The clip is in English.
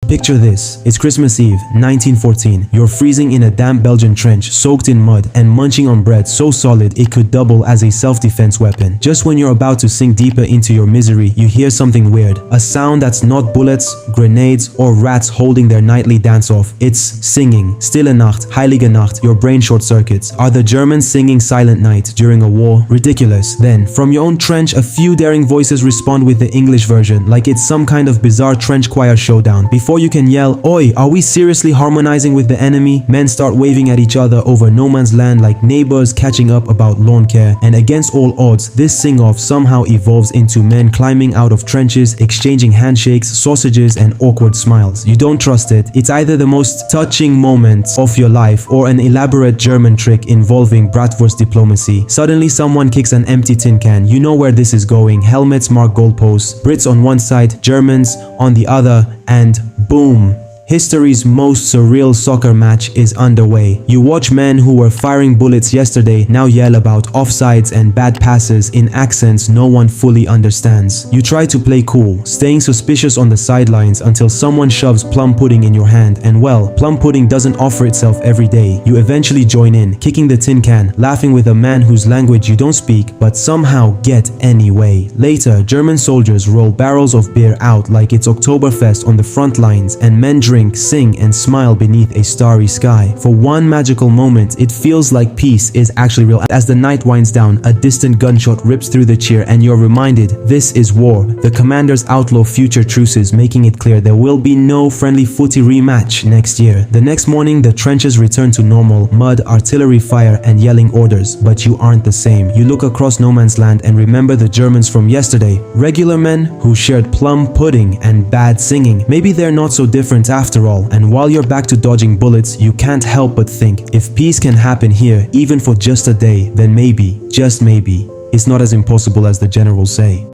Picture this. It's Christmas Eve, 1914. You're freezing in a damp Belgian trench, soaked in mud, and munching on bread so solid it could double as a self-defense weapon. Just when you're about to sink deeper into your misery, you hear something weird. A sound that's not bullets, grenades, or rats holding their nightly dance-off. It's singing. Stille Nacht, Heilige Nacht. Your brain short-circuits. Are the Germans singing Silent Night during a war? Ridiculous. Then, from your own trench, a few daring voices respond with the English version, like it's some kind of bizarre trench choir showdown. Before you can yell, "Oi, are we seriously harmonizing with the enemy?" men start waving at each other over no man's land like neighbors catching up about lawn care. And against all odds, this sing-off somehow evolves into men climbing out of trenches, exchanging handshakes, sausages, and awkward smiles. You don't trust it. It's either the most touching moment of your life or an elaborate German trick involving bratwurst diplomacy. Suddenly someone kicks an empty tin can. You know where this is going. Helmets mark goalposts. Brits on one side, Germans on the other, and boom. History's most surreal soccer match is underway. You watch men who were firing bullets yesterday now yell about offsides and bad passes in accents no one fully understands. You try to play cool, staying suspicious on the sidelines until someone shoves plum pudding in your hand, and well, plum pudding doesn't offer itself every day. You eventually join in, kicking the tin can, laughing with a man whose language you don't speak but somehow get anyway. Later, German soldiers roll barrels of beer out like it's Oktoberfest on the front lines, and men drink, sing, and smile beneath a starry sky. For one magical moment, it feels like peace is actually real. As the night winds down, a distant gunshot rips through the cheer and you're reminded this is war. The commanders outlaw future truces, making it clear there will be no friendly footy rematch next year. The next morning, the trenches return to normal, mud, artillery fire, and yelling orders. But you aren't the same. You look across no man's land and remember the Germans from yesterday. Regular men who shared plum pudding and bad singing. Maybe they're not so different after all, and while you're back to dodging bullets, you can't help but think, if peace can happen here, even for just a day, then maybe, just maybe, it's not as impossible as the generals say.